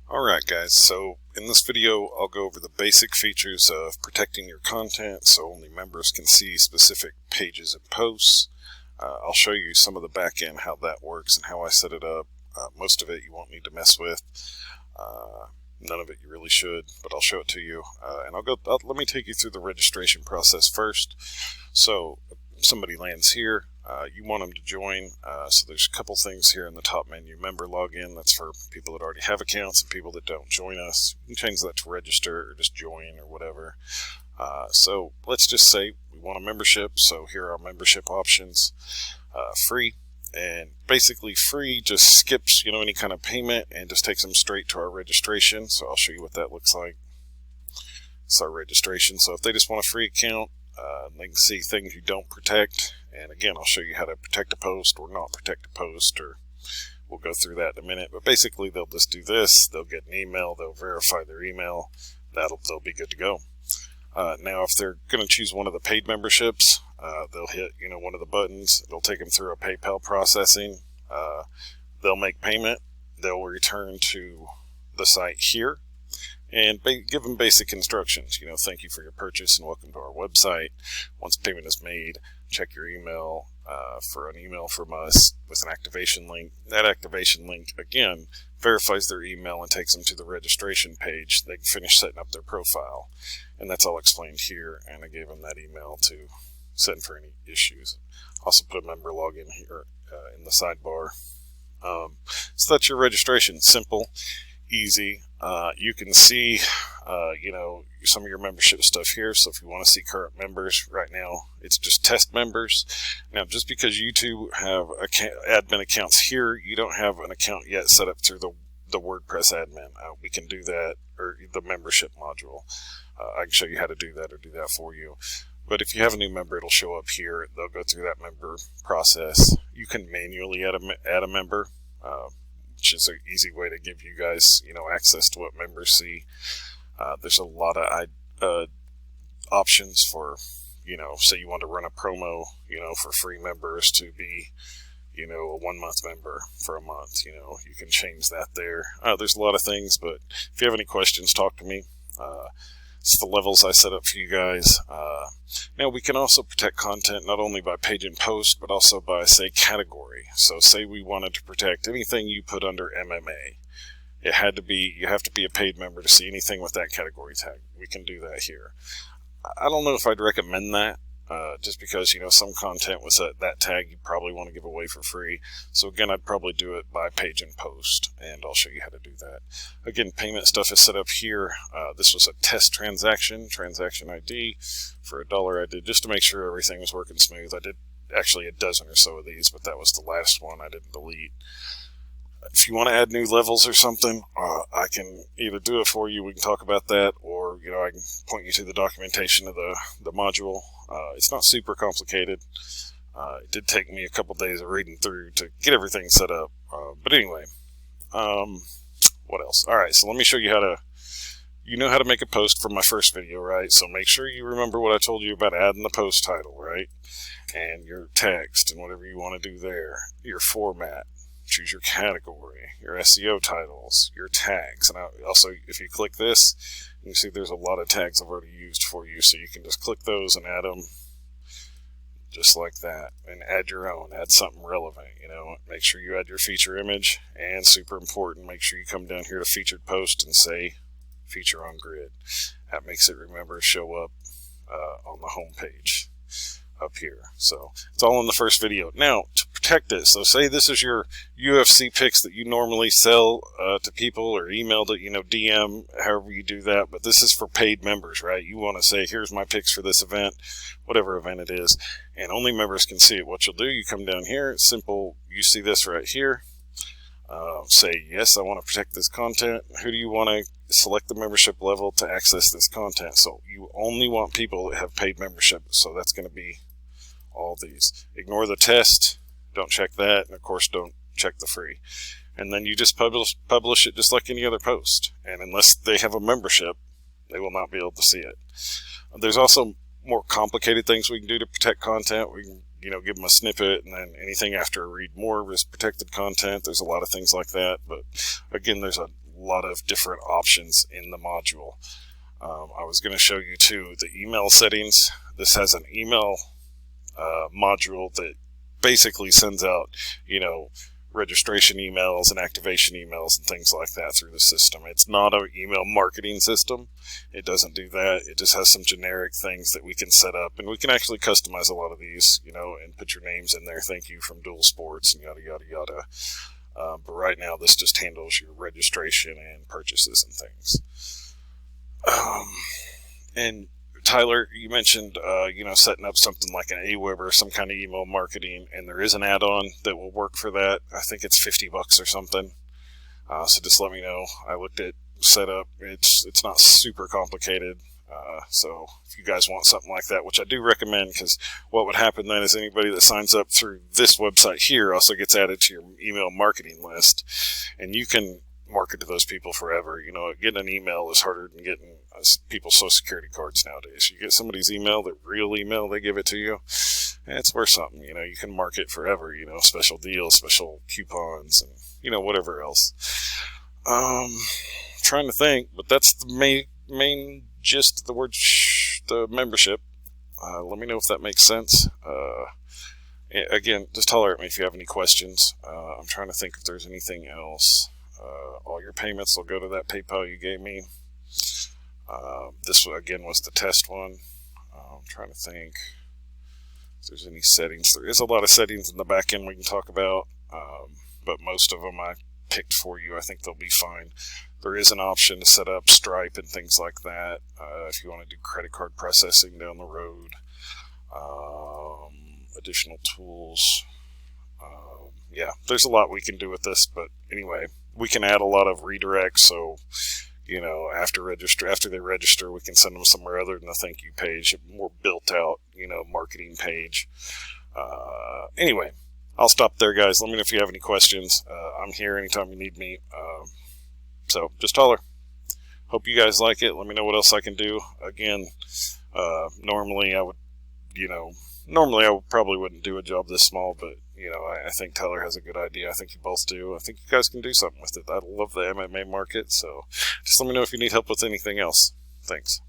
Alright guys, so in this video I'll go over the basic features of protecting your content so only members can see specific pages and posts. I'll show you some of the back end, how that works and how I set it up. Most of it you won't need to mess with. None of it you really should, but I'll show it to you. And let me take you through the registration process first. So somebody lands here, you want them to join, so there's a couple things here in the top menu. Member login, that's for people that already have accounts and people that don't join us. You can change that to register or just join or whatever. So let's just say we want a membership, so here are our membership options. Free, and basically free just skips any kind of payment and just takes them straight to our registration. So I'll show you what that looks like. It's our registration. So if they just want a free account, they can see things you don't protect, and again I'll show you how to protect a post or not protect a post, or we'll go through that in a minute. But basically they'll just do this, they'll get an email, they'll verify their email, they'll be good to go. Now if they're going to choose one of the paid memberships, they'll hit one of the buttons, it'll take them through a PayPal processing, they'll make payment, they'll return to the site here and give them basic instructions. Thank you for your purchase and welcome to our website. Once payment is made, check your email for an email from us with an activation link. That activation link, again, verifies their email and takes them to the registration page. They can finish setting up their profile. And that's all explained here, and I gave them that email to send for any issues. Also put a member login here in the sidebar. So that's your registration. Simple, easy. You can see some of your membership stuff here. So if you want to see current members, right now it's just test members. Now just because you two have admin accounts here, you don't have an account yet set up through the WordPress admin. We can do that, or the membership module. I can show you how to do that or do that for you. But if you have a new member, it'll show up here. They'll go through that member process. You can manually add a member, which is an easy way to give you guys, access to what members see. There's a lot of options for, say you want to run a promo, for free members to be, a 1 month member for a month. You can change that there. There's a lot of things, but if you have any questions, talk to me. It's the levels I set up for you guys. Now we can also protect content not only by page and post, but also by, say, category. So say we wanted to protect anything you put under MMA. You have to be a paid member to see anything with that category tag. We can do that here. I don't know if I'd recommend that, just because, some content with that tag you probably want to give away for free. So again, I'd probably do it by page and post, and I'll show you how to do that. Again, payment stuff is set up here. This was a test transaction ID for $1 I did, just to make sure everything was working smooth. I did actually a dozen or so of these, but that was the last one I didn't delete. If you want to add new levels or something, I can either do it for you, we can talk about that, or I can point you to the documentation of the module. It's not super complicated. It did take me a couple days of reading through to get everything set up. But anyway, what else? Alright, so let me show you how to make a post from my first video, right? So make sure you remember what I told you about adding the post title, right? And your text and whatever you want to do there. Your format. Choose your category, your SEO titles, your tags. And also, if you click this, you can see there's a lot of tags I've already used for you, so you can just click those and add them just like that, and add your own, add something relevant. Make sure you add your feature image, and super important, make sure you come down here to featured post and say feature on grid. That makes it show up on the home page up here. So it's all in the first video. Now to protect it, so say this is your UFC picks that you normally sell to people, or email to DM, however you do that, but this is for paid members, right? You want to say, here's my picks for this event, whatever event it is, and only members can see it. What you'll do, you come down here, it's simple, you see this right here, say yes, I want to protect this content. Who do you want to select the membership level to access this content? So you only want people that have paid membership, so that's going to be all these. Ignore the test, don't check that, and of course don't check the free. And then you just publish it just like any other post, and unless they have a membership, they will not be able to see it. There's also more complicated things we can do to protect content. We can give them a snippet, and then anything after read more is protected content. There's a lot of things like that, but again, there's a lot of different options in the module. I was going to show you too the email settings. This has an email module that basically sends out, registration emails and activation emails and things like that through the system. It's not an email marketing system. It doesn't do that. It just has some generic things that we can set up, and we can actually customize a lot of these, and put your names in there. Thank you from Dual Sports and yada, yada, yada. But right now this just handles your registration and purchases and things. And Tyler, you mentioned, setting up something like an AWeber or some kind of email marketing, and there is an add-on that will work for that. I think it's $50 or something. So just let me know. I looked at setup. It's not super complicated. So if you guys want something like that, which I do recommend, because what would happen then is anybody that signs up through this website here also gets added to your email marketing list, and you can market to those people forever. Getting an email is harder than getting people's social security cards nowadays. You get somebody's email, the real email, they give it to you, and it's worth something. You can market forever, special deals, special coupons, and whatever else. Trying to think, but that's the main gist of the word the membership. Let me know if that makes sense. Again, just holler at me if you have any questions. I'm trying to think if there's anything else. All your payments will go to that PayPal you gave me. This again was the test one. I'm trying to think if there's any settings. There is a lot of settings in the back end we can talk about, but most of them I picked for you. I think they'll be fine. There is an option to set up Stripe and things like that if you want to do credit card processing down the road. Additional tools. Yeah, there's a lot we can do with this, but anyway, we can add a lot of redirects, so after they register, we can send them somewhere other than the thank you page, a more built out, marketing page. Anyway, I'll stop there, guys. Let me know if you have any questions. I'm here anytime you need me. So just holler. Hope you guys like it. Let me know what else I can do. Again, normally I probably wouldn't do a job this small, but I think Tyler has a good idea. I think you both do. I think you guys can do something with it. I love the MMA market, so just let me know if you need help with anything else. Thanks.